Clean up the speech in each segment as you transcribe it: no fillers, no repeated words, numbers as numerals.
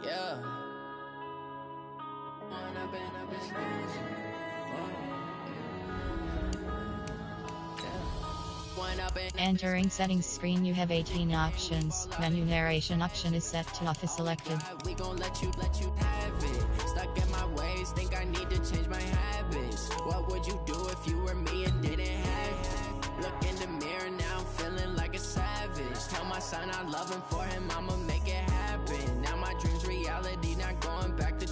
Yeah. When I've been up this Entering settings screen, you have 18 options. Menu narration option is set to off is selected. We gon' let you have it. Stuck in my ways, think I need to change my habits. What would you do if you were me and didn't have it? Look in the mirror now, I'm feeling like a savage. Tell my son I love him, for him I'ma make it happen. Now my dream's reality, not going back to.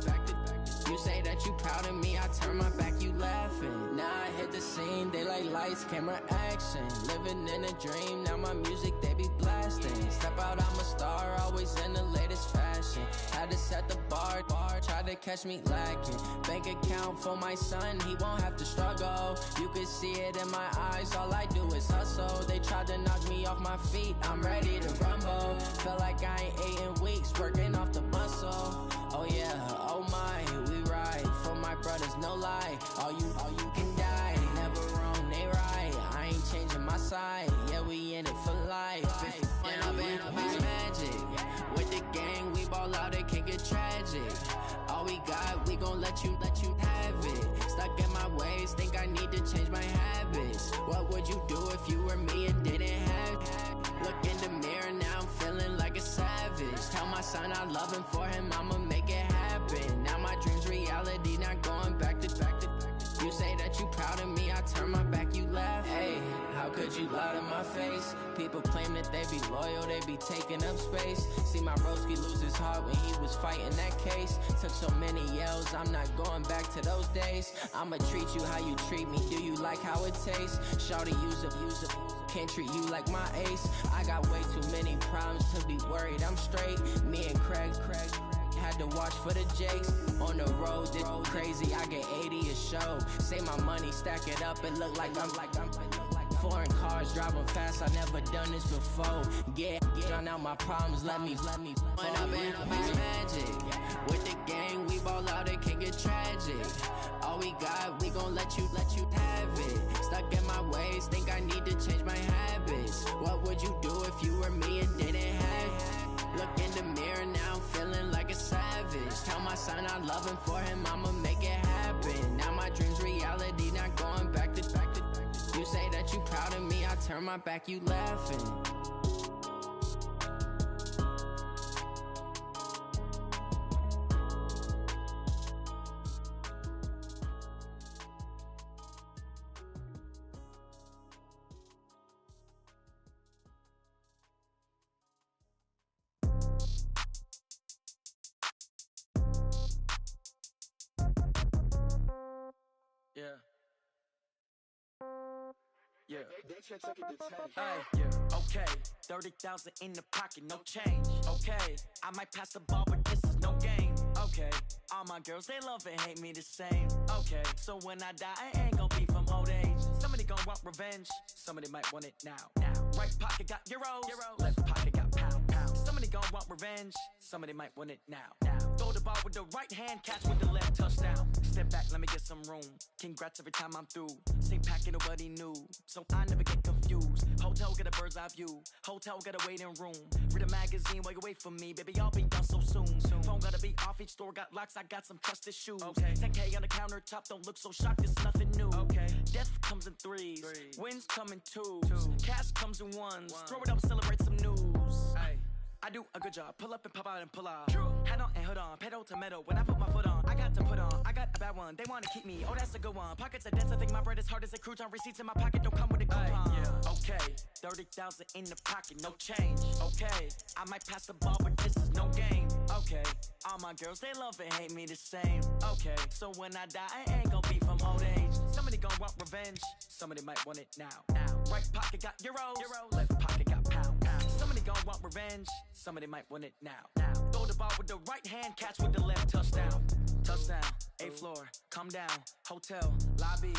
You say that you proud of me, I turn my back, you laughing. Now I hit the scene, they like lights, camera, action. Living in a dream, now my music, they be blasting. Step out, I'm a star, always in the latest fashion. Had to set the bar, try to catch me lacking. Bank account for my son, he won't have to struggle. You can see it in my eyes, all I do is hustle. They tried to knock me off my feet, I'm ready to rumble. Feel like I ain't ate in weeks, working off the muscle. Oh yeah, oh my, we ride for my brothers, no lie. All you can die, never wrong, they right. I ain't changing my side, yeah, we in it for life. When I've been up is magic. With the gang, we ball out, it can get tragic. All we got, we gon' let you have it. Stuck in my ways, think I need to change my habits. What would you do if you were me and didn't have it? Look in the mirror, now I'm feeling like a savage. Tell my son I love him, for him I'ma make it happen. Now my dream's reality, not going back to. You say that you proud of me, I turn my back, you laugh. Hey, how could you lie to my face? People claim that they be loyal, they be taking up space. See my broski lose his heart when he was fighting that case. Took so many yells, I'm not going back to those days. I'ma treat you how you treat me, do you like how it tastes? Shawty, use up, can't treat you like my ace. I got way too many problems to be worried, I'm straight. Me and Craig had to watch for the Jakes. On the road, this crazy, I get 80 a show. Say my money, stack it up, it look like I'm foreign cars, driving fast, I never done this before. Yeah, drown out my problems, let me. When I've been up is magic. With the gang, we ball out, it can get tragic. All we got, we gon' let you have it. Stuck in my ways, think I need to change my habits. What would you do if you were me and didn't have it? Look in the mirror, now I'm feeling like a savage. Tell my son I love him, for him I'ma make it happen. Now my dream's reality, not going back to. You say that you proud of me, I turn my back, you laughing. Yeah. Yeah. Hey, yeah. Okay. 30,000 in the pocket, no change. Okay. I might pass the ball, but this is no game. Okay. All my girls, they love and hate me the same. Okay. So when I die, I ain't gon' be from old age. Somebody gon' want revenge. Somebody might want it now. Right pocket got euros. Left pocket got pound. Somebody gon' want revenge. Somebody might want it now. Throw the ball with the right hand, catch with the left, touchdown. Step back, let me get some room. Congrats every time I'm through. Same packet, nobody knew, so I never get confused. Hotel get a bird's eye view. Hotel get a waiting room. Read a magazine while you wait for me, baby. I'll be done so soon. Phone gotta be off. Each store got locks. I got some trusted shoes. Okay. 10K on the countertop. Don't look so shocked. It's nothing new. Okay. Death comes in threes. Wins come in twos. Cash comes in ones. Throw it up, celebrate some news. Hey. I do a good job, pull up and pop out and pull out. Head on and hood on, pedal to metal. When I put my foot on, I got to put on. I got a bad one, they wanna keep me. Oh, that's a good one. Pockets are dense, I think my bread is hard as a crouton. Receipts in my pocket don't come with a coupon. Yeah. Okay, 30,000 in the pocket, no change. Okay, I might pass the ball, but this is no game. Okay, all my girls, they love and hate me the same. Okay, so when I die, I ain't gon' be from old age. Somebody gon' want revenge, somebody might want it now. Right pocket got euros. Left pocket got pound. Somebody gon' want revenge, somebody might want it now. Throw the ball with the right hand, catch with the left, touchdown. Touchdown, 8th floor, come down, hotel, lobby.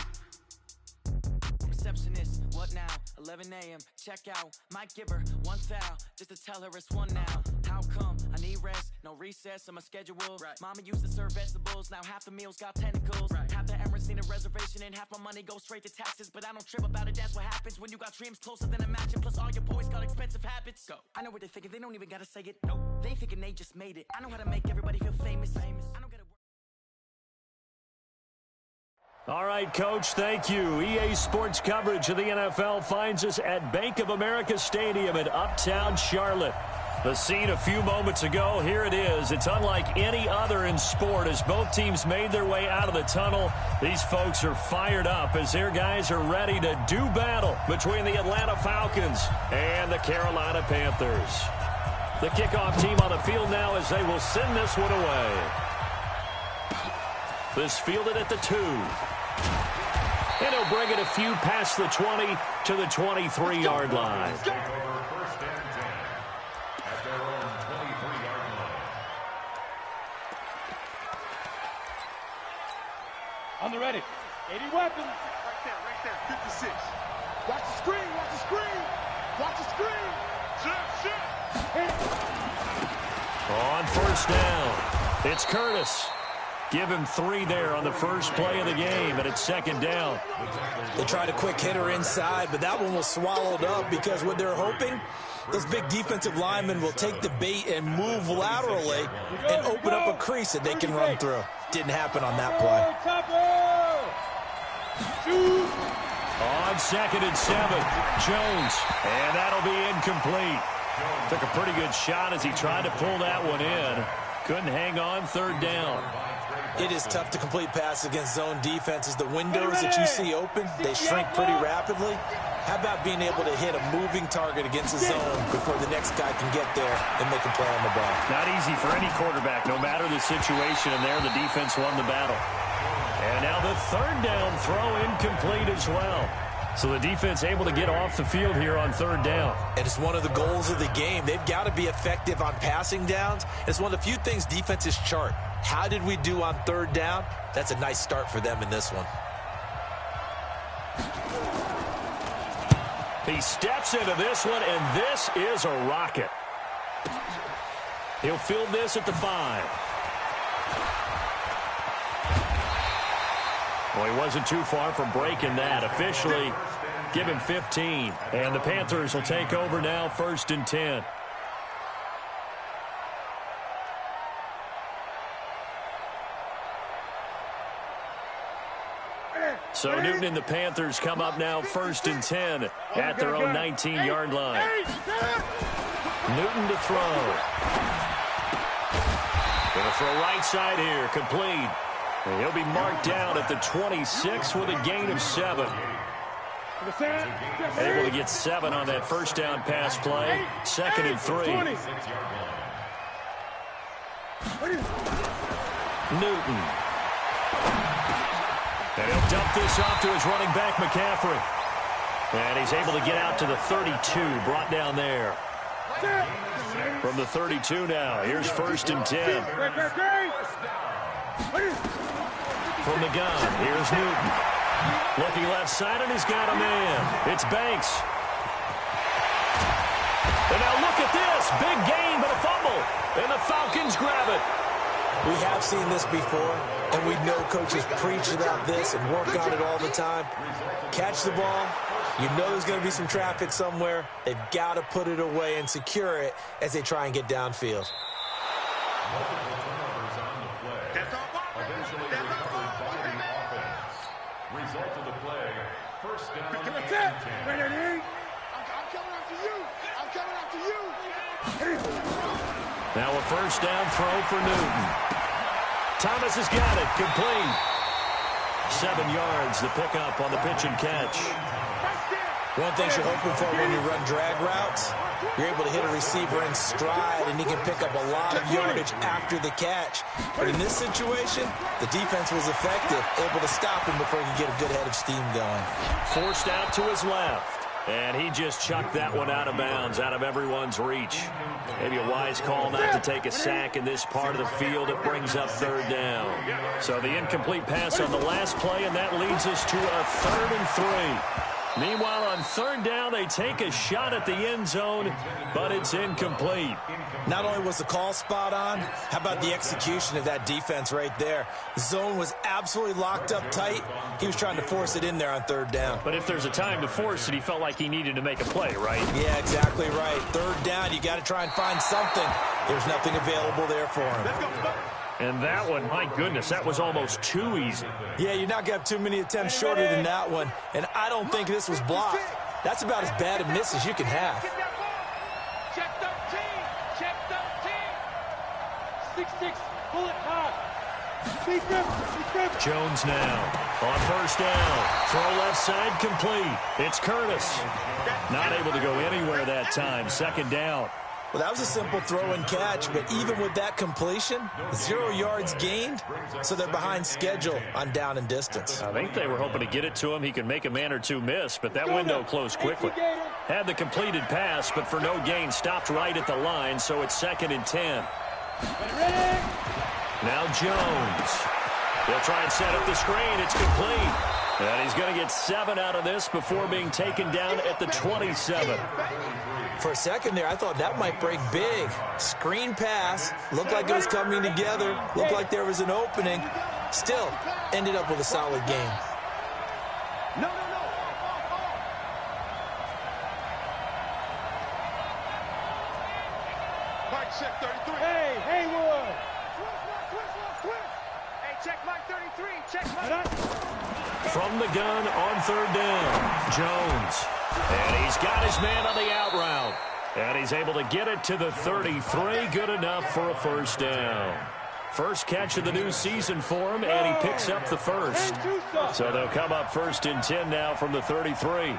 Receptionist, what now? 11 a.m., check out. Might give her one foul, just to tell her it's one now. How come? I need rest, no recess on my schedule. Mama used to serve vegetables, now half the meals got tentacles. Half the Emirates need a reservation and half my money goes straight to taxes. But I don't trip about it, that's what happens when you got dreams closer than a mansion. Plus all your boys got expensive habits. Go. I know what they're thinking, they don't even gotta say it. No, they thinking they just made it. I know how to make everybody feel famous. I don't gotta. All right, Coach, thank you. EA Sports coverage of the NFL finds us at Bank of America Stadium in Uptown Charlotte. The scene a few moments ago, here it is. It's unlike any other in sport as both teams made their way out of the tunnel. These folks are fired up as their guys are ready to do battle between the Atlanta Falcons and the Carolina Panthers. The kickoff team on the field now as they will send this one away. This fielded at the 2. And he'll bring it a few past the 20 to the 23-yard line. On the ready. 80 weapons. Right there. 56. Watch the screen. Watch the screen. Watch the screen. Shit. On first down, it's Curtis. Give him 3 there on the first play of the game, and it's second down. They tried a quick hitter inside, but that one was swallowed up because what they're hoping, those big defensive linemen will take the bait and move laterally and open up a crease that they can run through. Didn't happen on that play. On 2nd and 7, Jones, and that'll be incomplete. Took a pretty good shot as he tried to pull that one in. Couldn't hang on, third down. It is tough to complete passes against zone defenses. The windows that you see open, they shrink pretty rapidly. How about being able to hit a moving target against a zone before the next guy can get there and make a play on the ball? Not easy for any quarterback, no matter the situation, and there the defense won the battle. And now the third down throw incomplete as well. So the defense able to get off the field here on third down. And it's one of the goals of the game. They've got to be effective on passing downs. It's one of the few things defenses chart. How did we do on third down? That's a nice start for them in this one. He steps into this one, and this is a rocket. He'll field this at the 5. Well, he wasn't too far from breaking that. Officially, give him 15. And the Panthers will take over now, 1st and 10. So Newton and the Panthers come up now 1st and 10 at their own 19-yard line. Newton to throw. Going to throw right side here, complete. And he'll be marked down at the 26 with a gain of 7. Able to get 7 on that first down pass play. 2nd and 3. Newton. And he'll dump this off to his running back, McCaffrey. And he's able to get out to the 32, brought down there. From the 32 now, here's 1st and 10. From the gun, here's Newton. Looking left side, and he's got a man. It's Banks. And now look at this. Big gain, but a fumble. And the Falcons grab it. We have seen this before, and we know coaches preach about this and work on it all the time. Catch the ball. You know there's going to be some traffic somewhere. They've got to put it away and secure it as they try and get downfield. Result of the play, first down. I'm coming after you. I'm coming after you. Now a first down throw for Newton. Thomas has got it, complete. 7 yards, the pickup on the pitch and catch. One thing you're hoping for when you run drag routes, you're able to hit a receiver in stride, and he can pick up a lot of yardage after the catch. But in this situation, the defense was effective, able to stop him before he could get a good head of steam going. Forced out to his left. And he just chucked that one out of bounds, out of everyone's reach. Maybe a wise call not to take a sack in this part of the field. It brings up third down. So the incomplete pass on the last play, and that leads us to a 3rd and 3. Meanwhile, on third down, they take a shot at the end zone, but it's incomplete. Not only was the call spot on, how about the execution of that defense right there? The zone was absolutely locked up tight. He was trying to force it in there on third down. But if there's a time to force it, he felt like he needed to make a play, right? Yeah, exactly right. Third down, you got to try and find something. There's nothing available there for him. And that one, my goodness, that was almost too easy. Yeah, you're not going to have too many attempts shorter than that one. And I don't think this was blocked. That's about as bad a miss as you can have. Check 13. Check 13. 6-6. Pull it hard. Jones now on first down. Throw left side complete. It's Curtis. Not able to go anywhere that time. Second down. Well, that was a simple throw and catch, but even with that completion, 0 yards gained, so they're behind schedule on down and distance. I think they were hoping to get it to him. He could make a man or two miss, but that window closed quickly. Had the completed pass, but for no gain, stopped right at the line, so it's 2nd and 10. Now Jones. He'll try and set up the screen. It's complete. And he's going to get 7 out of this before being taken down at the 27. For a second there, I thought that might break big. Screen pass. Looked like it was coming together. Looked like there was an opening. Still, ended up with a solid game. No. Mike, check 33. Hey, Haywood. Twist. Hey, check Mike 33. Check Mike. From the gun on third down, Jones. And he's got his man on the out route. And he's able to get it to the 33. Good enough for a first down. First catch of the new season for him, and he picks up the first. So they'll come up 1st and 10 now from the 33.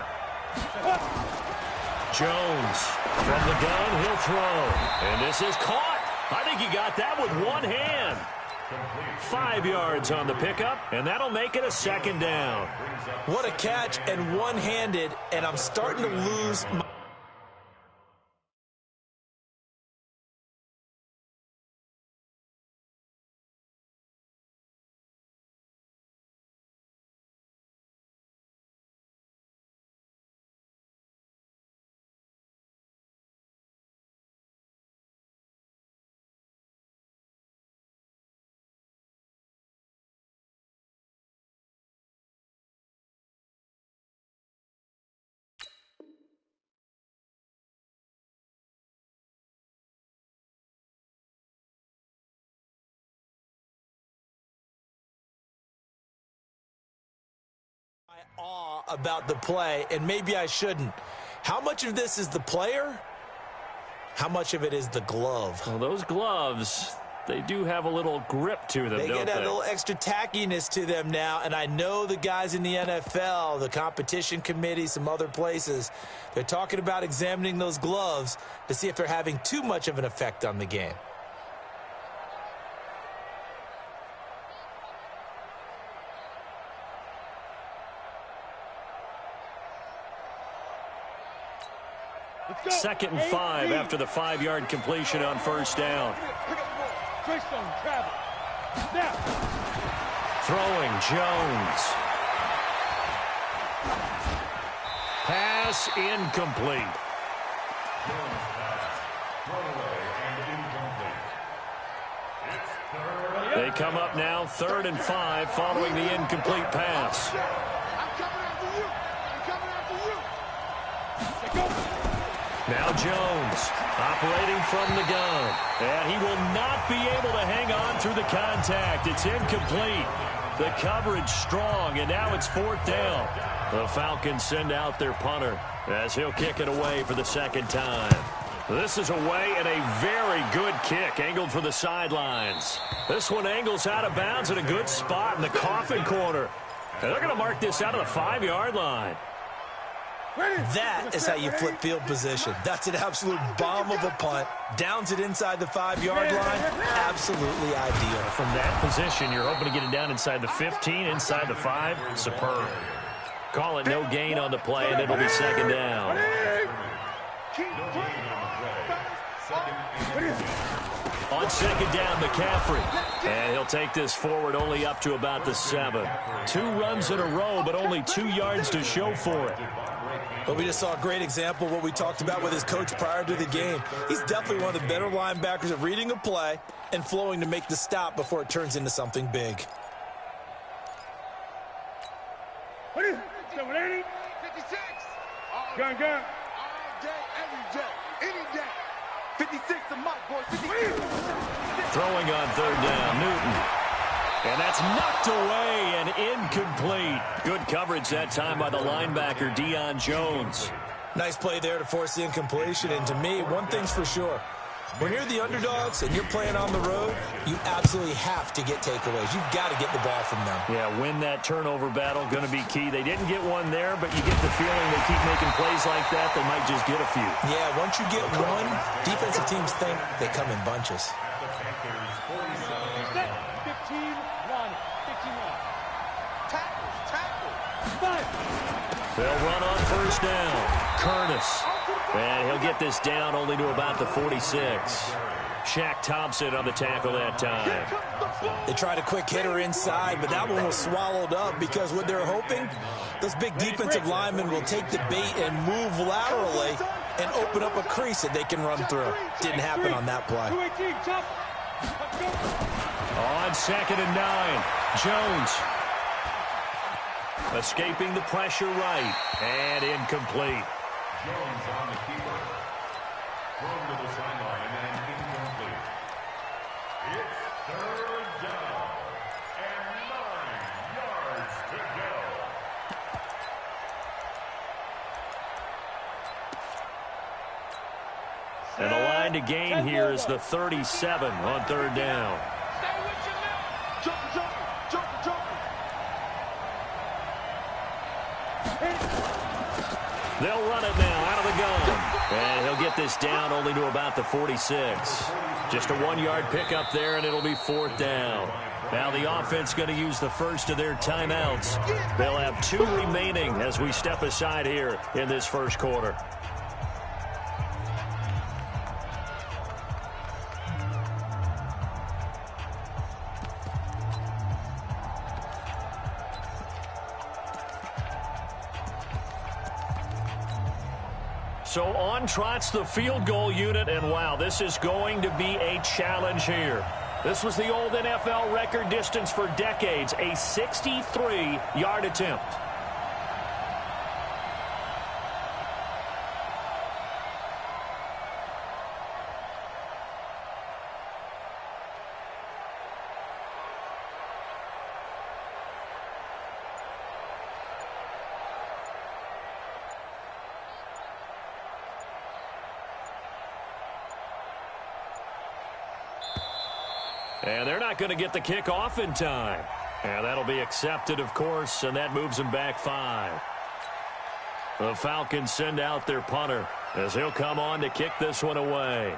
Jones from the gun, he'll throw. And this is caught. I think he got that with one hand. 5 yards on the pickup, and that'll make it a 2nd down. What a catch, and one-handed, and I'm starting to lose my... awe about the play, and maybe I shouldn't. How much of this is the player? How much of it is the glove? Well, those gloves, they do have a little grip to them, They don't get they? a little extra tackiness to them now, and I know the guys in the NFL, the competition committee, some other places, they're talking about examining those gloves to see if they're having too much of an effect on the game. Second and 5 after the 5-yard completion on first down. Throwing Jones. Pass incomplete. They come up now 3rd and 5 following the incomplete pass. Now Jones operating from the gun. And he will not be able to hang on through the contact. It's incomplete. The coverage strong, and now it's 4th down. The Falcons send out their punter as he'll kick it away for the 2nd time. This is away and a very good kick angled for the sidelines. This one angles out of bounds at a good spot in the coffin corner. And they're going to mark this out of the 5-yard line. That is how you flip field position. That's an absolute bomb of a punt. Downs it inside the 5-yard line. Absolutely ideal. From that position, you're hoping to get it down inside the 15, inside the 5. Superb. Call it no gain on the play, and it'll be 2nd down. On 2nd down, McCaffrey. And he'll take this forward only up to about the 7. 2 runs in a row, but only 2 yards to show for it. But we just saw a great example of what we talked about with his coach prior to the game. He's definitely one of the better linebackers at reading a play and flowing to make the stop before it turns into something big. 780, 56. Gun. All day, every day, any day. 56 a month, boys. 56. Throwing on third down, Newton. And that's knocked away and incomplete. Good coverage that time by the linebacker, Deion Jones. Nice play there to force the incompletion. And to me, one thing's for sure. When you're the underdogs and you're playing on the road, you absolutely have to get takeaways. You've got to get the ball from them. Yeah, win that turnover battle, going to be key. They didn't get one there, but you get the feeling they keep making plays like that, they might just get a few. Yeah, once you get one, defensive teams think they come in bunches. 15-1. Tackle. They'll run on first down. Curtis. And he'll get this down only to about the 46. Shaq Thompson on the tackle that time. They tried a quick hitter inside, but that one was swallowed up because what they're hoping, those big defensive linemen will take the bait and move laterally and open up a crease that they can run through. Didn't happen on that play. On 2nd and 9, Jones. Escaping the pressure right, and incomplete. Jones on the keeper. Thrown to the sideline and incomplete. It's third down and 9 yards to go. And the line to gain here is the 37 on third down. They'll run it now out of the gun. And he'll get this down only to about the 46. Just a 1-yard pickup there, and it'll be 4th down. Now the offense going to use the first of their timeouts. They'll have 2 remaining as we step aside here in this first quarter. So on trots the field goal unit, and wow, this is going to be a challenge here. This was the old NFL record distance for decades, a 63-yard attempt. And they're not going to get the kickoff in time. And that'll be accepted, of course, and that moves them back 5. The Falcons send out their punter as he'll come on to kick this one away.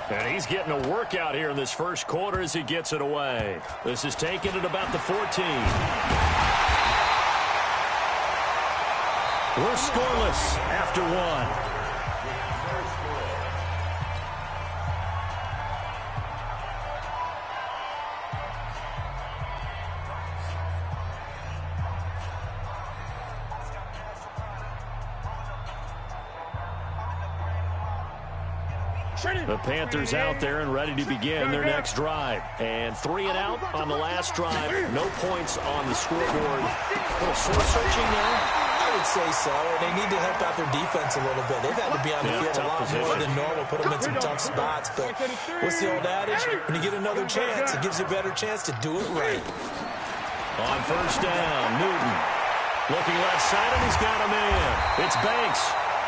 And he's getting a workout here in this first quarter as he gets it away. This is taken at about the 14. We're scoreless after 1. The Panthers out there and ready to begin their next drive. And 3 and out on the last drive. No points on the scoreboard. A little soul-searching there. I would say so. They need to help out their defense a little bit. They've had to be on the field a lot more than normal, put them in some tough spots. But what's the old adage? When you get another chance, it gives you a better chance to do it right. On first down, Newton. Looking left side, and he's got a man. It's Banks.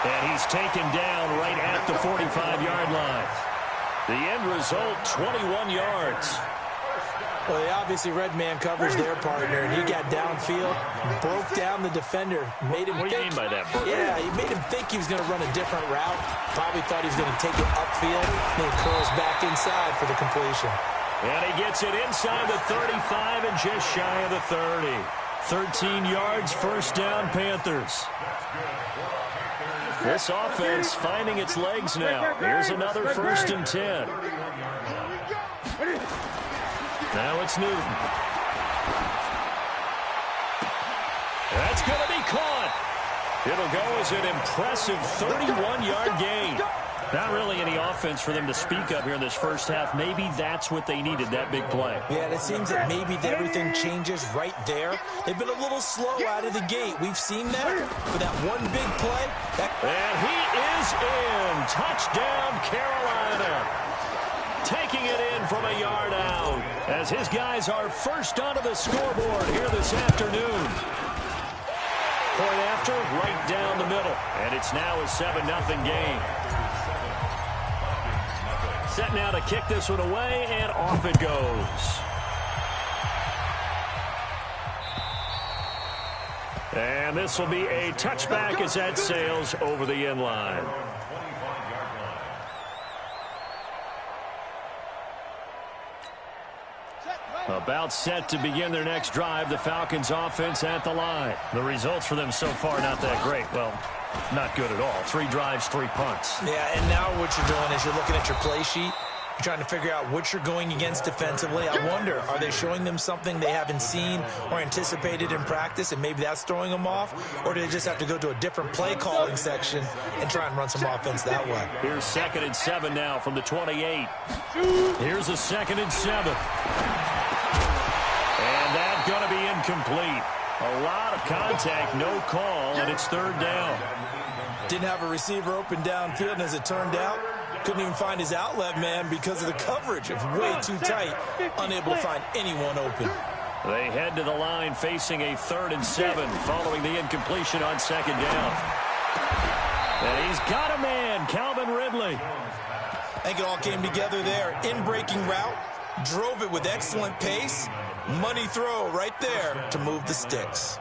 And he's taken down right at the 45-yard line. The end result, 21 yards. Well, they obviously read man coverage their partner, and he got downfield, broke down the defender, made him What do you mean by that, Bert? Yeah, he made him think he was going to run a different route. Probably thought he was going to take it upfield, then he curls back inside for the completion. And he gets it inside the 35 and just shy of the 30. 13 yards, first down, Panthers. This offense finding its legs now. Here's another 1st and 10. Now it's Newton. That's going to be caught. It'll go as an impressive 31-yard gain. Not really any offense for them to speak of here in this first half. Maybe that's what they needed, that big play. Yeah, and it seems that maybe everything changes right there. They've been a little slow out of the gate. We've seen that for that one big play. And he is in. Touchdown, Carolina. Taking it in from a yard out as his guys are first onto the scoreboard here this afternoon. Point after, right down the middle. And it's now a 7-0 game. Set now to kick this one away, and off it goes. And this will be a touchback as that sails over the end line. About set to begin their next drive, the Falcons offense at the line. The results for them so far not that great. Well, not good at all. 3 drives, 3 punts. Yeah, and now what you're doing is you're looking at your play sheet. You're trying to figure out what you're going against defensively. I wonder, are they showing them something they haven't seen or anticipated in practice, and maybe that's throwing them off? Or do they just have to go to a different play calling section and try and run some offense that way? Here's 2nd and 7 now from the 28. Here's a 2nd and 7. And that's going to be incomplete. A lot of contact, no call, and it's 3rd down. Didn't have a receiver open downfield, and as it turned out, couldn't even find his outlet man because of the coverage. It was way too tight, unable to find anyone open. They head to the line facing a 3rd and 7 following the incompletion on 2nd down. And he's got a man, Calvin Ridley. I think it all came together there. In-breaking route, drove it with excellent pace. Money throw right there to move the sticks.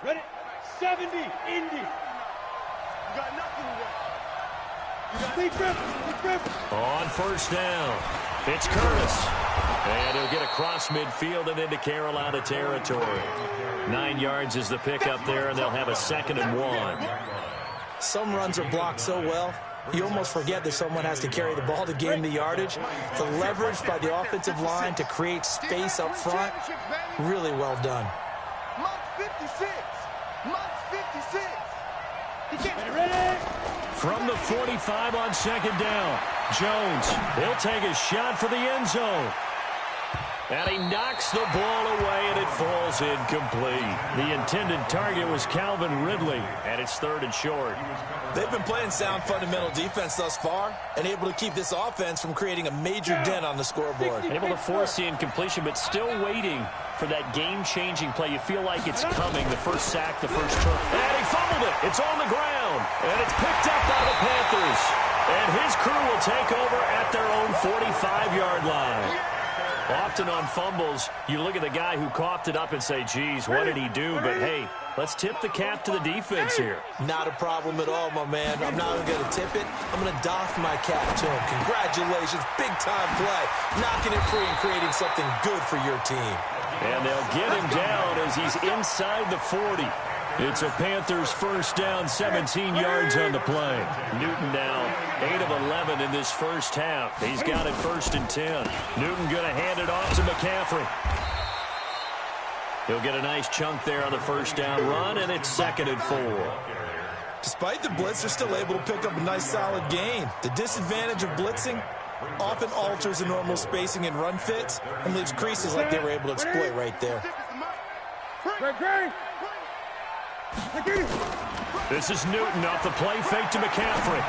Ready? 70, Indy. You got nothing to do. Big Griffin. On 1st down, it's Curtis. And he'll get across midfield and into Carolina territory. 9 yards is the pickup there, and they'll have a 2nd and 1. Some runs are blocked so well, you almost forget that someone has to carry the ball to gain the yardage. The leverage by the offensive line to create space up front, really well done. Mark 56. Mark 56. He can't. Ready? From the 45 on 2nd down, Jones, he'll take a shot for the end zone. And he knocks the ball away, and it falls incomplete. The intended target was Calvin Ridley, and it's 3rd and short. They've been playing sound fundamental defense thus far and able to keep this offense from creating a major dent on the scoreboard. Able to force the incompletion, but still waiting for that game-changing play. You feel like it's coming, the first sack, the first turn. And he fumbled it. It's on the ground, and it's picked up by the Panthers. And his crew will take over at their own 45-yard line. Often on fumbles, you look at the guy who coughed it up and say, geez, what did he do? But, hey, let's tip the cap to the defense here. Not a problem at all, my man. I'm not even going to tip it. I'm going to doff my cap to him. Congratulations. Big-time play. Knocking it free and creating something good for your team. And they'll get him down as he's inside the 40. It's a Panthers 1st down, 17 yards on the play. Newton now 8 of 11 in this first half. He's got it 1st and 10. Newton going to hand it off to McCaffrey. He'll get a nice chunk there on the 1st down run, and it's 2nd and 4. Despite the blitz, they're still able to pick up a nice solid gain. The disadvantage of blitzing often alters the normal spacing and run fits and leaves creases like they were able to exploit right there. This is Newton off the play fake to McCaffrey.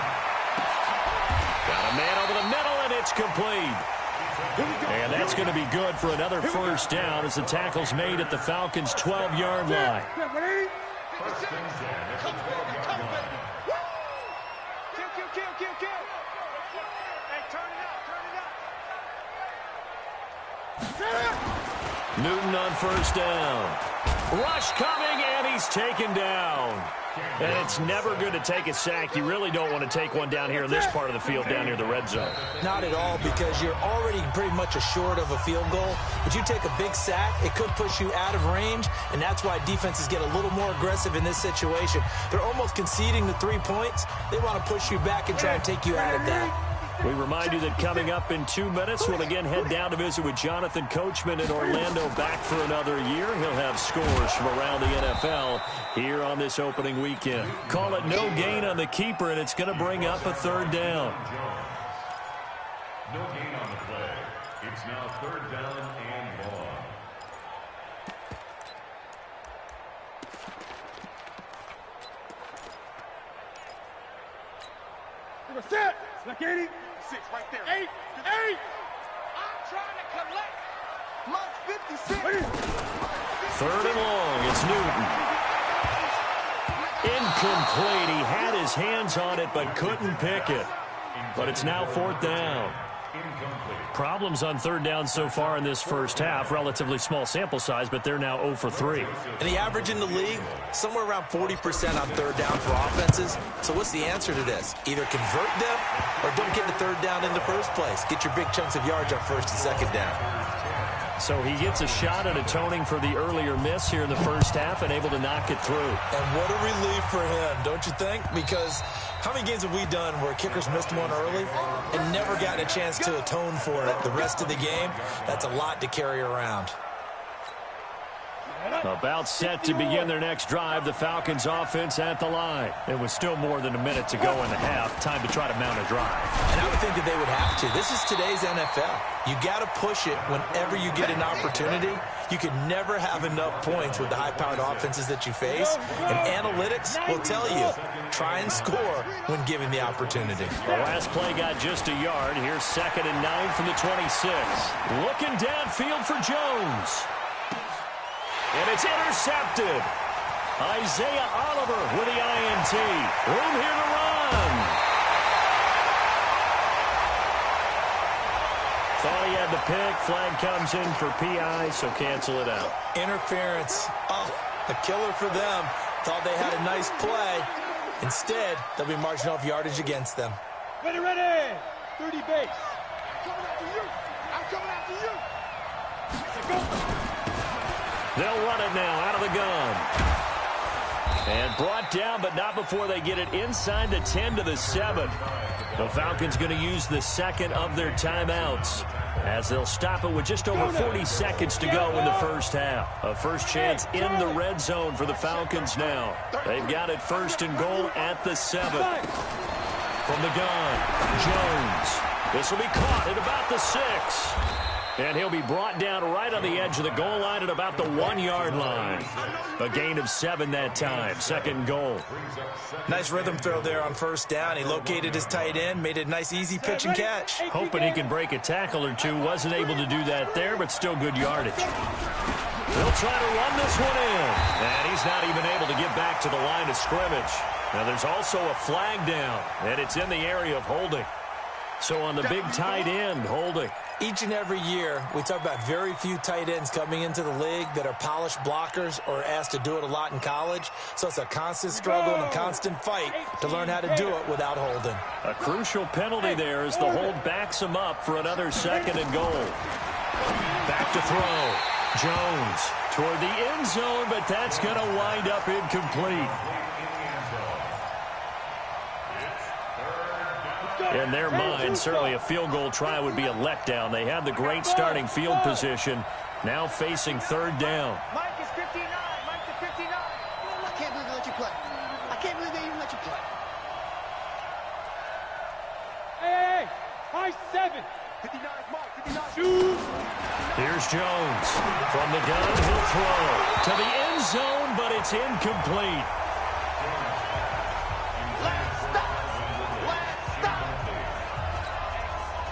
Got a man over the middle, and it's complete. And that's going to be good for another 1st down as the tackle's made at the Falcons' 12-yard line. Newton on 1st down. Rush coming, and he's taken down. And it's never good to take a sack. You really don't want to take one down here in this part of the field, down near the red zone. Not at all, because you're already pretty much assured of a field goal. But you take a big sack, it could push you out of range, and that's why defenses get a little more aggressive in this situation. They're almost conceding the 3 points. They want to push you back and try and take you out of that. We remind you that coming up in 2 minutes, we'll again head down to visit with Jonathan Coachman in Orlando, back for another year. He'll have scores from around the NFL here on this opening weekend. Call it no gain on the keeper, and it's going to bring up a third down. No gain on the play. It's now third down and long. Set. Like 86 right there. 8. I'm trying to collect my 56. Third and long. It's Newton. Incomplete. He had his hands on it but couldn't pick it. But it's now fourth down. Problems on third down so far in this first half. Relatively small sample size, but they're now 0 for 3. And the average in the league, somewhere around 40% on third down for offenses. So what's the answer to this? Either convert them or don't get the third down in the first place. Get your big chunks of yards on first and second down. So he gets a shot at atoning for the earlier miss here in the first half and able to knock it through. And what a relief for him, don't you think? Because how many games have we done where kickers missed one early and never gotten a chance to atone for it the rest of the game? That's a lot to carry around. About set to begin their next drive, the Falcons offense at the line. It was still more than a minute to go in the half. Time to try to mount a drive. And I would think that they would have to. This is today's NFL. You got to push it whenever you get an opportunity. You can never have enough points with the high-powered offenses that you face. And analytics will tell you, try and score when given the opportunity. The last play got just a yard. Here's 2nd and 9 from the 26. Looking downfield for Jones. And it's intercepted. Isaiah Oliver with the INT. Room here to run. Thought he had the pick. Flag comes in for PI, so cancel it out. Interference. Oh, a killer for them. Thought they had a nice play. Instead, they'll be marching off yardage against them. Ready. 30 base. I'm coming after you. Go. They'll run it now out of the gun. And brought down, but not before they get it inside the 10 to the 7. The Falcons going to use the second of their timeouts as they'll stop it with just over 40 seconds to go in the first half. A first chance in the red zone for the Falcons now. They've got it 1st and goal at the 7. From the gun, Jones. This will be caught at about the 6. And he'll be brought down right on the edge of the goal line at about the 1-yard line. A gain of 7 that time. 2nd and goal. Nice rhythm throw there on first down. He located his tight end, made a nice easy pitch and catch. Hoping he can break a tackle or two. Wasn't able to do that there, but still good yardage. He'll try to run this one in. And he's not even able to get back to the line of scrimmage. Now there's also a flag down, and it's in the area of holding. So on the big tight end, holding. Each and every year, we talk about very few tight ends coming into the league that are polished blockers or asked to do it a lot in college. So it's a constant struggle and a constant fight to learn how to do it without holding. A crucial penalty there as the hold backs him up for another 2nd and goal. Back to throw. Jones toward the end zone, but that's going to wind up incomplete. In their mind, certainly a field goal try would be a letdown. They had the great starting field position, now facing 3rd down. Mike is 59. Mike is 59. I can't believe they let you play. I can't believe they even let you play. Hey. High 7. 59 is Mike. 59. Shoot. Here's Jones. From the gun, he'll throw to the end zone, but it's incomplete.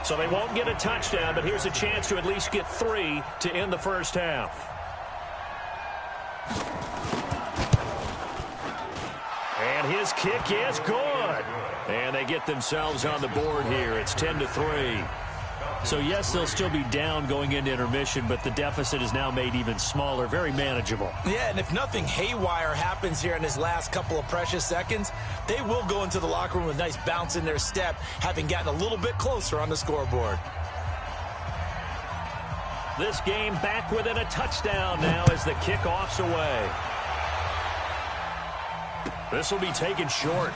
So they won't get a touchdown, but here's a chance to at least get 3 to end the first half. And his kick is good. And they get themselves on the board here. It's 10-3. So, yes, they'll still be down going into intermission, but the deficit is now made even smaller, very manageable. Yeah, and if nothing haywire happens here in his last couple of precious seconds, they will go into the locker room with a nice bounce in their step, having gotten a little bit closer on the scoreboard. This game back within a touchdown now as the kickoff's away. This will be taken short.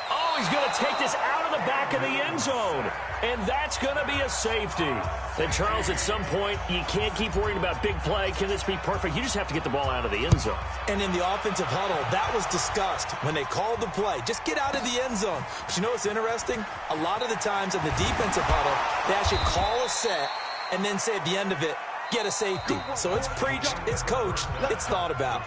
Oh, he's going to take this out of the back of the end zone. And that's going to be a safety. And, Charles, at some point, you can't keep worrying about big play. Can this be perfect? You just have to get the ball out of the end zone. And in the offensive huddle, that was discussed when they called the play. Just get out of the end zone. But you know what's interesting? A lot of the times in the defensive huddle, they actually call a set and then say at the end of it, get a safety. So it's preached, it's coached, it's thought about.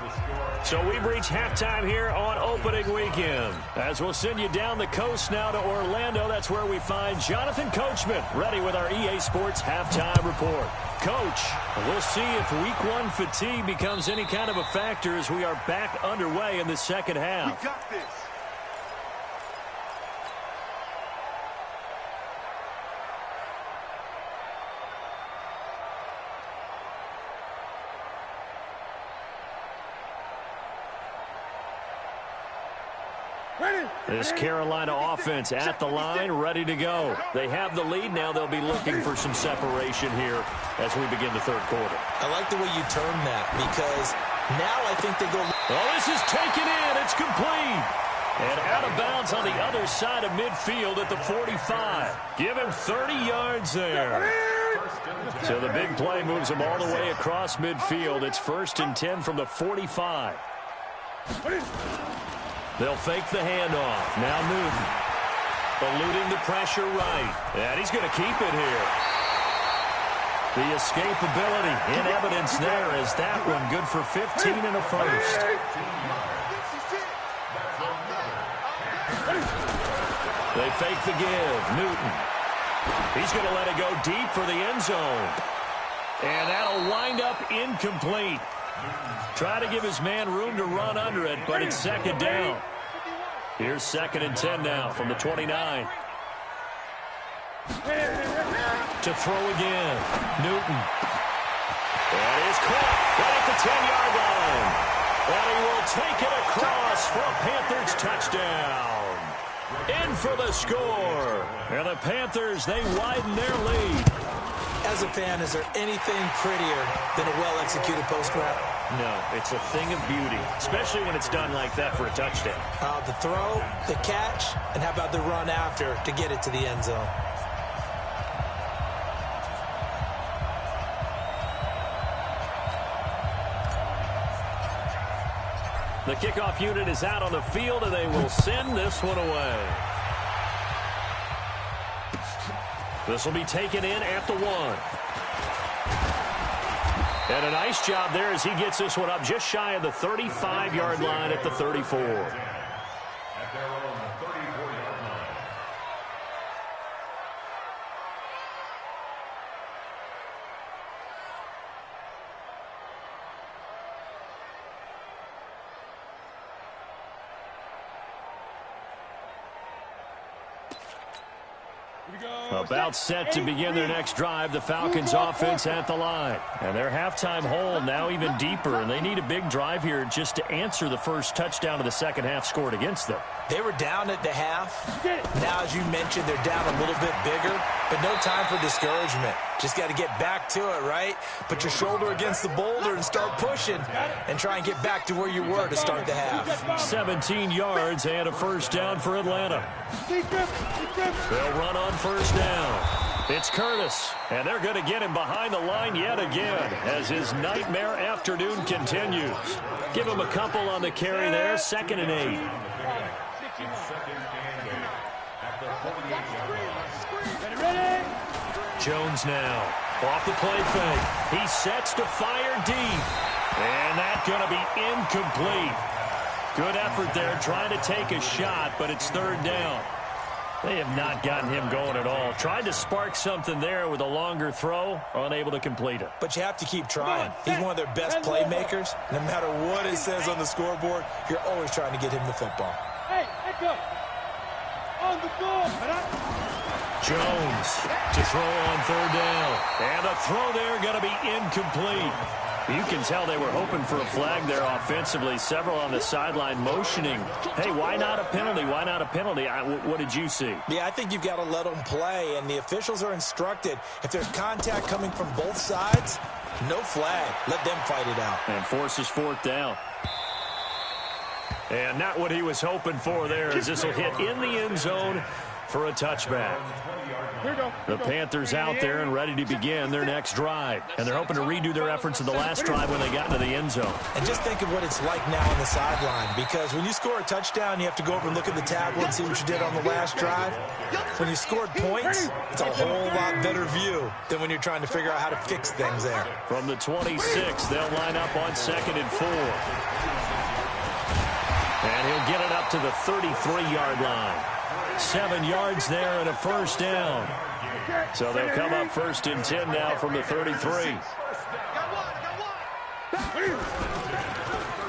So we've reached halftime here on opening weekend. As we'll send you down the coast now to Orlando, that's where we find Jonathan Coachman, ready with our EA Sports halftime report. Coach, we'll see if week one fatigue becomes any kind of a factor as we are back underway in the second half. We got this. This Carolina offense at the line, ready to go. They have the lead. Now they'll be looking for some separation here as we begin the third quarter. I like the way you term that because now I think they go. Oh, this is taken in. It's complete. And out of bounds on the other side of midfield at the 45. Give him 30 yards there. So the big play moves him all the way across midfield. It's 1st and 10 from the 45. They'll fake the handoff. Now Newton. Eluding the pressure right. And he's going to keep it here. The escapability in evidence there as that one good for 15 and a first. They fake the give. Newton. He's going to let it go deep for the end zone. And that'll wind up incomplete. Try to give his man room to run under it, but it's second down. Here's 2nd and 10 now from the 29. To throw again. Newton. That is caught right at the 10-yard line. And he will take it across for a Panthers touchdown. In for the score. And the Panthers, they widen their lead. As a fan, is there anything prettier than a well-executed post route? No, it's a thing of beauty, especially when it's done like that for a touchdown. The throw, the catch, and how about the run after to get it to the end zone? The kickoff unit is out on the field, and they will send this one away. This will be taken in at the 1. And a nice job there as he gets this one up just shy of the 35-yard line at the 34. At their own 34-yard line. About set to begin their next drive, the Falcons offense at the line. And their halftime hole now even deeper, and they need a big drive here just to answer the first touchdown of the second half scored against them. They were down at the half. Now, as you mentioned, they're down a little bit bigger, but no time for discouragement. Just got to get back to it, right? Put your shoulder against the boulder and start pushing and try and get back to where you were to start the half. 17 yards and a first down for Atlanta. They'll run on first down. It's Curtis, and they're going to get him behind the line yet again as his nightmare afternoon continues. Give him a couple on the carry there, 2nd and 8. Jones now off the play fake. He sets to fire deep, and that's going to be incomplete. Good effort there trying to take a shot, but it's 3rd down. They have not gotten him going at all. Tried to spark something there with a longer throw, unable to complete it. But you have to keep trying. He's one of their best playmakers. No matter what it says on the scoreboard, you're always trying to get him the football. Hey, go. On the ball. Jones to throw on third down. And the throw there going to be incomplete. You can tell they were hoping for a flag there offensively. Several on the sideline motioning. Hey, why not a penalty? Why not a penalty? What did you see? Yeah, I think you've got to let them play, and the officials are instructed. If there's contact coming from both sides, no flag. Let them fight it out. And forces fourth down. And not what he was hoping for there, as this will hit in the end zone for a touchback. The Panthers out there and ready to begin their next drive. And they're hoping to redo their efforts in the last drive when they got into the end zone. And just think of what it's like now on the sideline, because when you score a touchdown, you have to go over and look at the tablet and see what you did on the last drive. When you scored points, it's a whole lot better view than when you're trying to figure out how to fix things there. From the 26, they'll line up on 2nd and 4. And he'll get it up to the 33-yard line. 7 yards there and a first down. So they'll come up 1st and 10 now from the 33.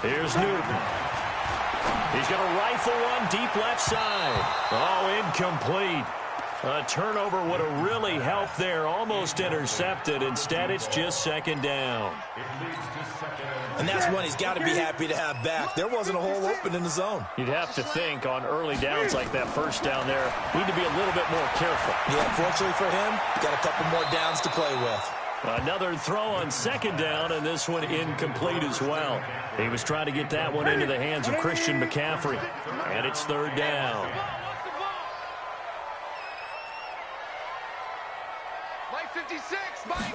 Here's Newton. He's going to rifle one deep left side. Oh, incomplete. A turnover would have really helped there. Almost intercepted. Instead, it's just 2nd down. And that's one he's got to be happy to have back. There wasn't a hole open in the zone. You'd have to think on early downs like that first down there, need to be a little bit more careful. Yeah, fortunately for him, got a couple more downs to play with. Another throw on 2nd down, and this one incomplete as well. He was trying to get that one into the hands of Christian McCaffrey. And it's 3rd down. Mike 56, Mike.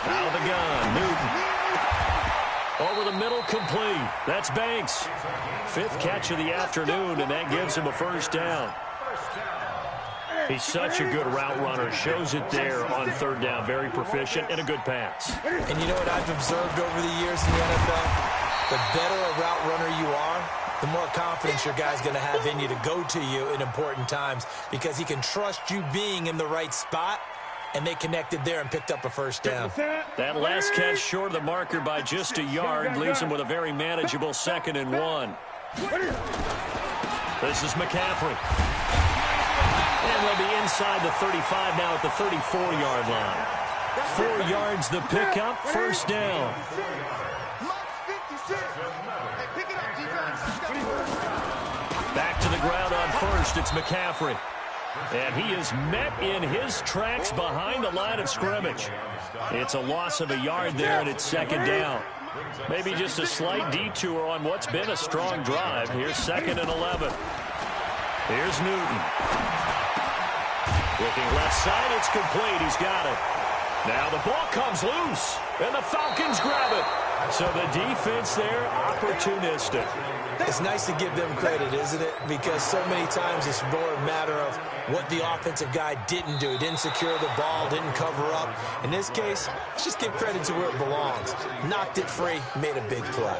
Out of the gun, Newton. Over the middle, complete. That's Banks. 5th catch of the afternoon, and that gives him a first down. He's such a good route runner. Shows it there on 3rd down. Very proficient and a good pass. And you know what I've observed over the years in the NFL? The better a route runner you are, the more confidence your guy's going to have in you to go to you in important times, because he can trust you being in the right spot. And they connected there and picked up a first down. That last catch short of the marker by just a yard leaves him with a very manageable 2nd and 1. This is McCaffrey. And they'll be inside the 35 now at the 34-yard line. 4 yards the pickup, first down. Back to the ground on 1st, it's McCaffrey. And he is met in his tracks behind the line of scrimmage. It's a loss of a yard there, and it's 2nd down. Maybe just a slight detour on what's been a strong drive. Here's 2nd and 11. Here's Newton. Looking left side, it's complete. He's got it. Now the ball comes loose, and the Falcons grab it. So the defense there, opportunistic. It's nice to give them credit, isn't it? Because so many times it's more a matter of what the offensive guy didn't do. He didn't secure the ball, didn't cover up. In this case, let's just give credit to where it belongs. Knocked it free, made a big play.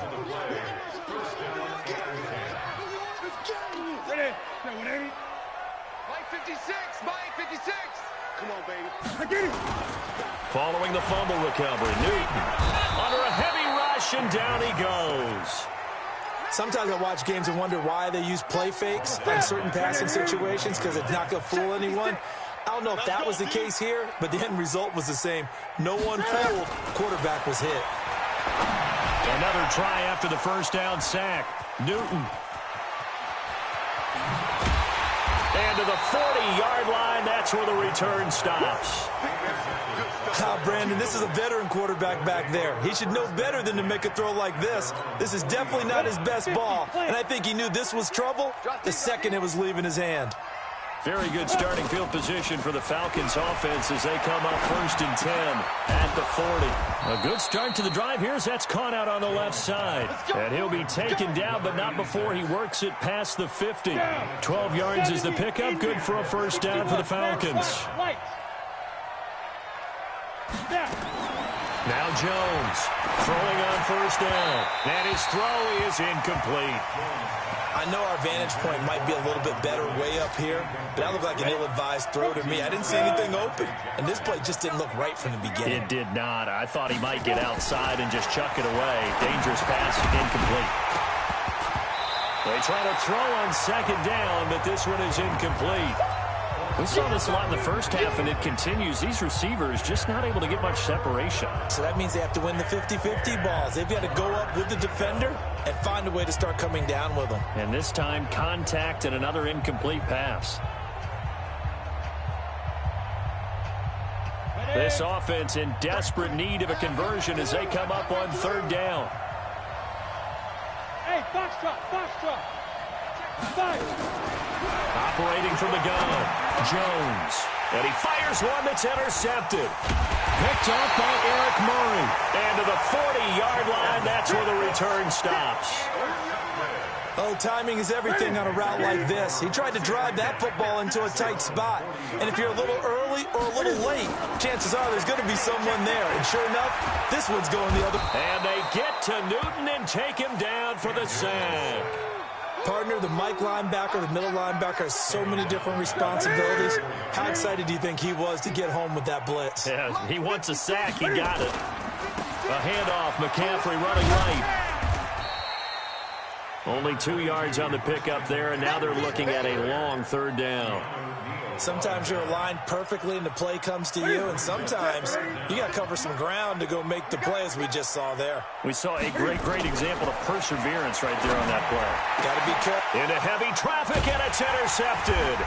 Mike 56, Mike 56. Come on, baby. Following the fumble recovery, Newton under a heavy rush, and down he goes. Sometimes I watch games and wonder why they use play fakes on certain passing situations, because it's not going to fool anyone. I don't know if that was the case here, but the end result was the same. No one fooled. Quarterback was hit. Another try after the first down sack. Newton. And to the 40-yard line, that's where the return stops. Brandon, this is a veteran quarterback back there. He should know better than to make a throw like this. This is definitely not his best ball, and I think he knew this was trouble the second it was leaving his hand. Very good starting field position for the Falcons offense as they come up 1st and 10 at the 40. A good start to the drive here as that's caught out on the left side. And he'll be taken down, but not before he works it past the 50. 12 yards is the pickup. Good for a first down for the Falcons. Now Jones throwing on first down. And his throw is incomplete. I know our vantage point might be a little bit better way up here, but that looked like an ill-advised throw to me. I didn't see anything open, and this play just didn't look right from the beginning. It did not. I thought he might get outside and just chuck it away. Dangerous pass, incomplete. They try to throw on 2nd down, but this one is incomplete. We saw this a lot in the first half, and it continues. These receivers just not able to get much separation. So that means they have to win the 50-50 balls. They've got to go up with the defender and find a way to start coming down with them. And this time, contact and another incomplete pass. This offense in desperate need of a conversion as they come up on third down. Hey, box drop, box drop. Operating from the gun, Jones. And he fires one that's intercepted. Picked up by Eric Murray. And to the 40-yard line, that's where the return stops. Oh, timing is everything on a route like this. He tried to drive that football into a tight spot. And if you're a little early or a little late, chances are there's going to be someone there. And sure enough, this one's going the other. And they get to Newton and take him down for the sack. Partner, the Mike linebacker, the middle linebacker has so many different responsibilities. How excited do you think he was to get home with that blitz? Yeah, he wants a sack. He got it. A handoff. McCaffrey running right. Only 2 yards on the pickup there, and now they're looking at a long third down. Sometimes you're aligned perfectly and the play comes to you, and sometimes you got to cover some ground to go make the play, as we just saw there. We saw a great example of perseverance right there on that play. Got to be careful. Into heavy traffic, and it's intercepted.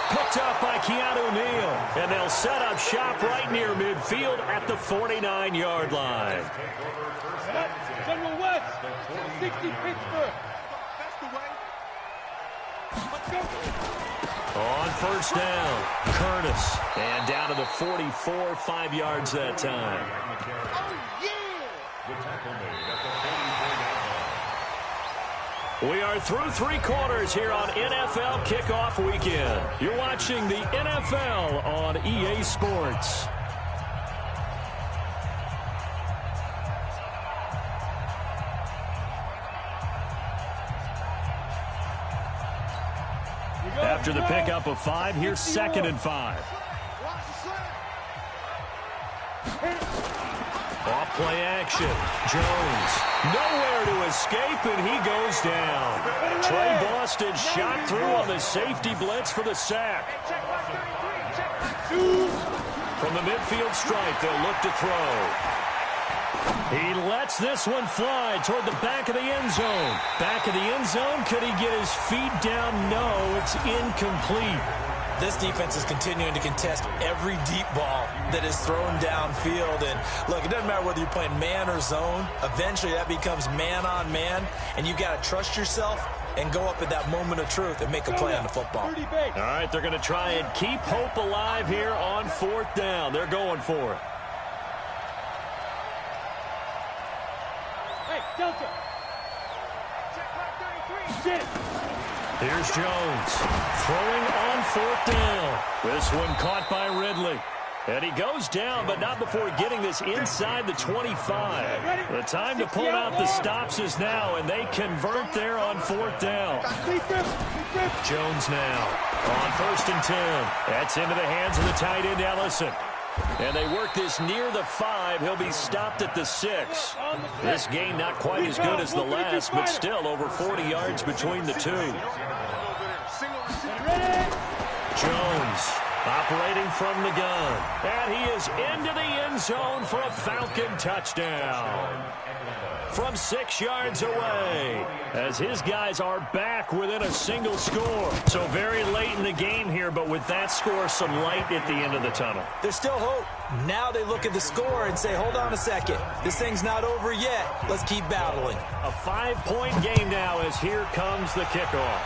Picked up by Keanu Neal, and they'll set up shop right near midfield at the 49-yard line. General West, 60 Pittsburgh. Let's go. On first down, Curtis. And down to the 44, 5 yards that time. We are through 3 quarters here on NFL Kickoff Weekend. You're watching the NFL on EA Sports. After the pickup of 5, here's 2nd and 5. Off play action. Jones. Nowhere to escape, and he goes down. Trey Boston shot through on the safety blitz for the sack. From the midfield stripe, they'll look to throw. He lets this one fly toward the back of the end zone. Back of the end zone. Could he get his feet down? No, it's incomplete. This defense is continuing to contest every deep ball that is thrown downfield. And look, it doesn't matter whether you're playing man or zone. Eventually that becomes man on man, and you've got to trust yourself and go up at that moment of truth and make a play on the football. All right, they're going to try and keep hope alive here on 4th down. They're going for it. Hey, Delta. Check 33. Here's Jones throwing on 4th down. This one caught by Ridley. And he goes down, but not before getting this inside the 25. The time to pull out the stops is now, and they convert there on 4th down. Jones now on 1st and 10. That's into the hands of the tight end, Ellison. And they work this near the 5. He'll be stopped at the 6. This game not quite as good as the last, but still over 40 yards between the two. Jones operating from the gun. And he is into the end zone for a Falcon touchdown. From 6 yards away, as his guys are back within a single score. So very late in the game here, but with that score, some light at the end of the tunnel. There's still hope. Now they look at the score and say, hold on a second. This thing's not over yet. Let's keep battling. A 5-point game now as here comes the kickoff.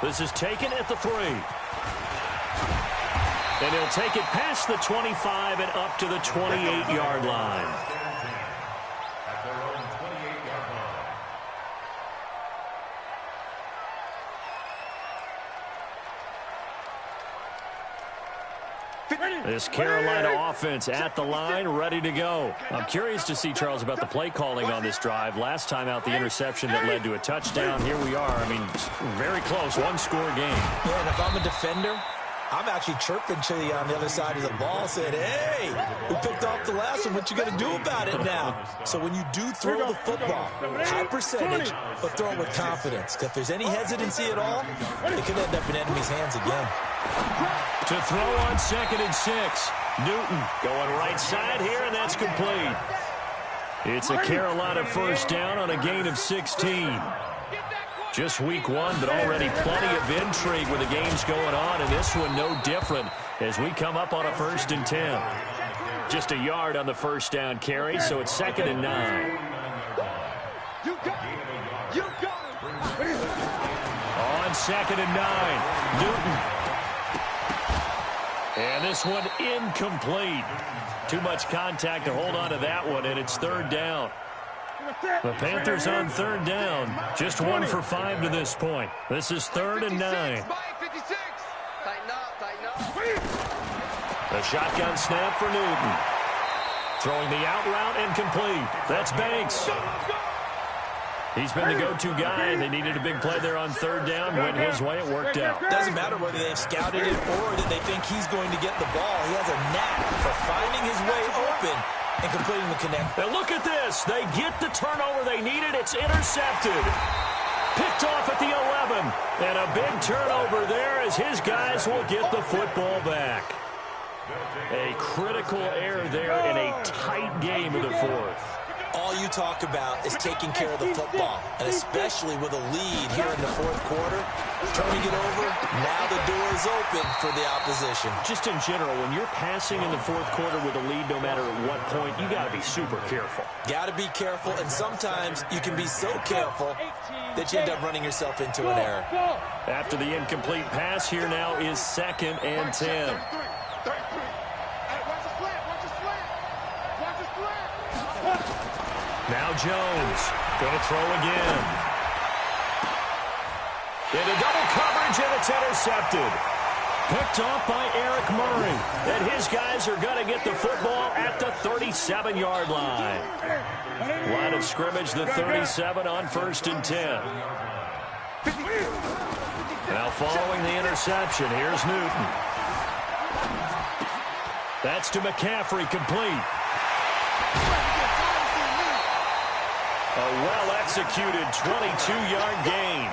This is taken at the 3. And he'll take it past the 25 and up to the 28-yard line. This Carolina offense at the line, ready to go. I'm curious to see, Charles, about the play calling on this drive. Last time out, the interception that led to a touchdown. Here we are. I mean, very close, one-score game. Yeah, and if I'm a defender, I'm actually chirping Chili on the other side of the ball, saying, hey, we picked off the last one. What you going to do about it now? So when you do throw the football, high percentage, but throw it with confidence. Because if there's any hesitancy at all, it could end up in enemy's hands again. To throw on 2nd and 6. Newton going right side here, and that's complete. It's a Carolina first down on a gain of 16. Just week 1, but already plenty of intrigue with the games going on, and this one no different as we come up on a 1st and 10. Just a yard on the first down carry, so it's 2nd and 9. On 2nd and 9, Newton. And this one incomplete. Too much contact to hold on to that one, and it's 3rd down. The Panthers on 3rd down. Just 1 for 5 to this point. This is 3rd and 9. The shotgun snap for Newton. Throwing the out route incomplete. That's Banks. He's been the go-to guy. They needed a big play there on 3rd down. Went his way. It worked out. Doesn't matter whether they've scouted it or that they think he's going to get the ball. He has a knack for finding his way open and completing the connect. And look at this. They get the turnover they needed. It's intercepted. Picked off at the 11. And a big turnover there as his guys will get the football back. A critical error there in a tight game in the 4th. All you talk about is taking care of the football, and especially with a lead here in the 4th quarter. Turning it over, now the door is open for the opposition. Just in general, when you're passing in the 4th quarter with a lead, no matter at what point, you got to be super careful. Got to be careful, and sometimes you can be so careful that you end up running yourself into an error. After the incomplete pass, here now is 2nd and 10. Now Jones going to throw again. Into double coverage, and it's intercepted. Picked off by Eric Murray. And his guys are going to get the football at the 37-yard line. Line of scrimmage, the 37 on 1st and 10. Now following the interception, here's Newton. That's to McCaffrey, complete. A well-executed 22-yard gain.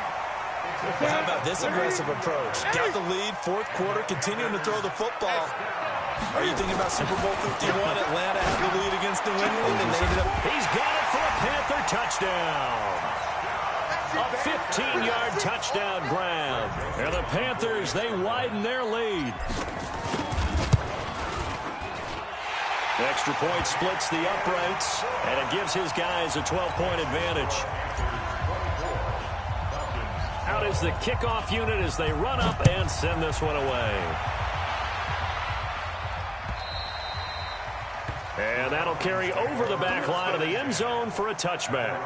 Well, how about this aggressive approach? Got the lead, 4th quarter, continuing to throw the football. Are you thinking about Super Bowl 51? Atlanta had the lead against New England, and they ended up... He's got it for a Panther touchdown. A 15-yard touchdown grab. And the Panthers, they widen their lead. The extra point splits the uprights, and it gives his guys a 12-point advantage. Out is the kickoff unit as they run up and send this one away. And that'll carry over the back line of the end zone for a touchback.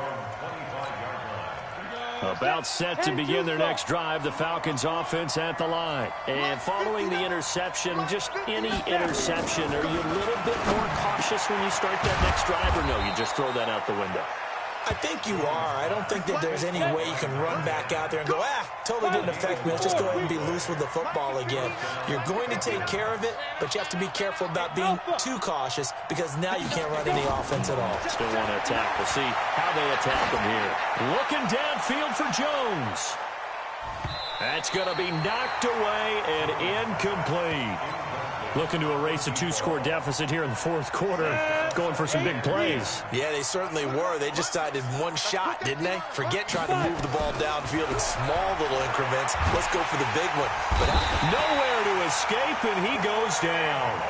About set to begin their next drive, the Falcons offense at the line. And following the interception, just any interception, are you a little bit more cautious when you start that next drive, or no, you just throw that out the window? I think you are. I don't think that there's any way you can run back out there and go, totally didn't affect me. Let's just go ahead and be loose with the football again. You're going to take care of it, but you have to be careful about being too cautious because now you can't run any offense at all. Still want to attack. We'll see how they attack them here. Looking downfield for Jones. That's going to be knocked away and incomplete. Looking to erase a 2-score deficit here in the 4th quarter. Going for some big plays. Yeah, they certainly were. They just decided one shot, didn't they? Forget trying to move the ball downfield in small little increments. Let's go for the big one. But nowhere to escape, and he goes down.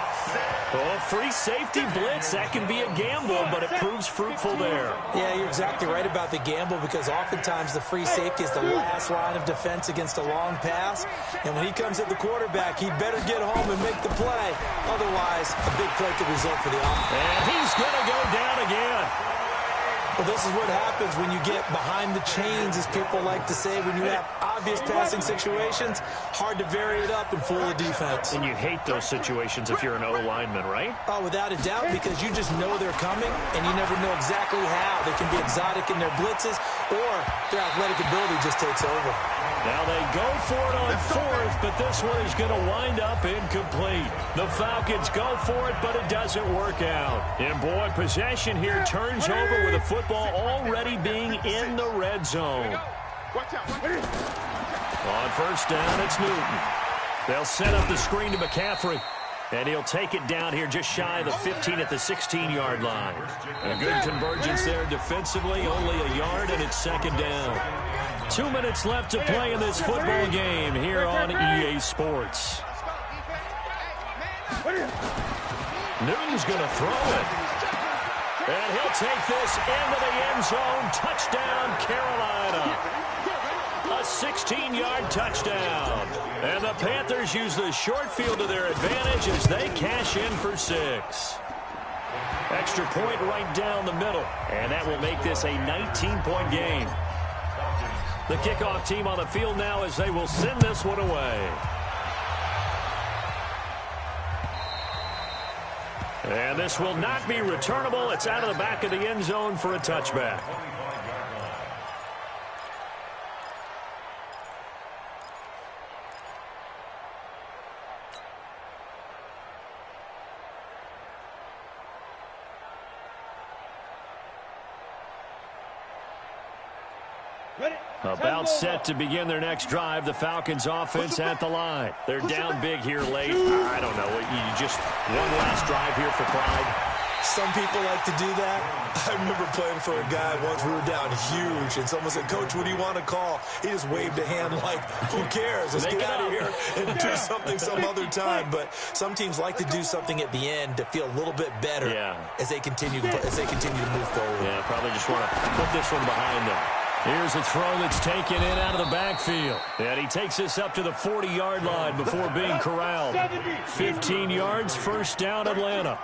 Oh, free safety blitz. That can be a gamble, but it proves fruitful there. Yeah, you're exactly right about the gamble because oftentimes the free safety is the last line of defense against a long pass. And when he comes at the quarterback, he better get home and make the play. Otherwise, a big play could result for the offense. And he's going to go down again. Well, this is what happens when you get behind the chains, as people like to say. When you have obvious passing situations, hard to vary it up and fool the defense. And you hate those situations if you're an O-lineman, right? Oh, without a doubt, because you just know they're coming, and you never know exactly how. They can be exotic in their blitzes, or their athletic ability just takes over. Now they go for it on fourth, but this one is going to wind up incomplete. The Falcons go for it, but it doesn't work out. And boy, possession here turns over with the football already being in the red zone. On first down, it's Newton. They'll set up the screen to McCaffrey. And he'll take it down here just shy of the 15 at the 16-yard line. A good convergence there defensively, only a yard, and it's second down. 2 minutes left to play in this football game here on EA Sports. Newton's going to throw it. And he'll take this into the end zone. Touchdown, Carolina. A 16-yard touchdown. And the Panthers use the short field to their advantage as they cash in for 6. Extra point right down the middle. And that will make this a 19-point game. The kickoff team on the field now as they will send this one away. And this will not be returnable. It's out of the back of the end zone for a touchback. About set to begin their next drive. The Falcons offense at the line. They're down big here late. I don't know. You just one last drive here for pride. Some people like to do that. I remember playing for a guy once. We were down huge, and someone said, "Coach, what do you want to call?" He just waved a hand like, "Who cares? Let's get out of here and do something some other time." But some teams like to do something at the end to feel a little bit better as they continue to move forward. Yeah, probably just want to put this one behind them. Here's a throw that's taken in out of the backfield. And he takes this up to the 40-yard line before being corralled. 15 yards, first down, Atlanta.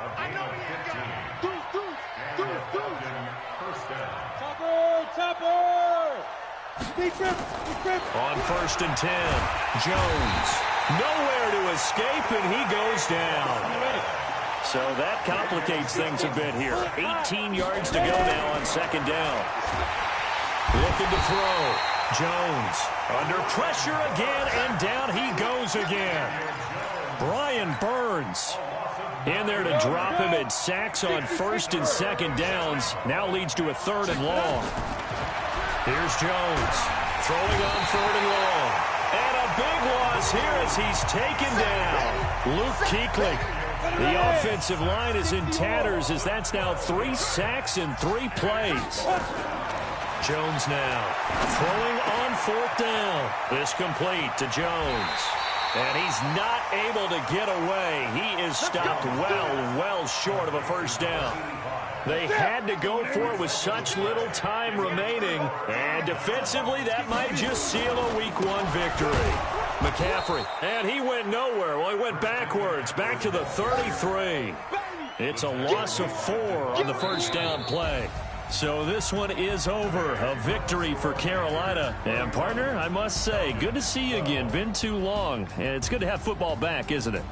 On first and 10, Jones. Nowhere to escape, and he goes down. So that complicates things a bit here. 18 yards to go now on second down. Looking to throw. Jones under pressure again, and down he goes again. Brian Burns in there to drop him at sacks on first and second downs. Now leads to a third and long. Here's Jones throwing on third and long. And a big loss here as he's taken down. Luke Kuechly. The offensive line is in tatters as that's now 3 sacks in 3 plays. Jones now throwing on fourth down. This complete to Jones. And he's not able to get away. He is stopped well short of a first down. They had to go for it with such little time remaining. And defensively, that might just seal a Week 1 victory. McCaffrey, and he went nowhere. Well, he went backwards, back to the 33. It's a loss of 4 on the first down play. So this one is over. A victory for Carolina. And, partner, I must say, good to see you again. Been too long. And it's good to have football back, isn't it?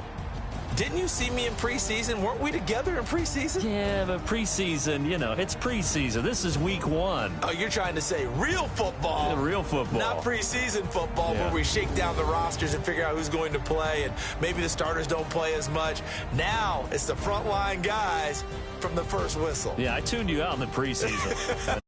Didn't you see me in preseason? Weren't we together in preseason? Yeah, but preseason, you know, it's preseason. This is Week 1. Oh, you're trying to say real football. Yeah, real football. Not preseason football where we shake down the rosters and figure out who's going to play, and maybe the starters don't play as much. Now it's the frontline guys from the first whistle. Yeah, I tuned you out in the preseason.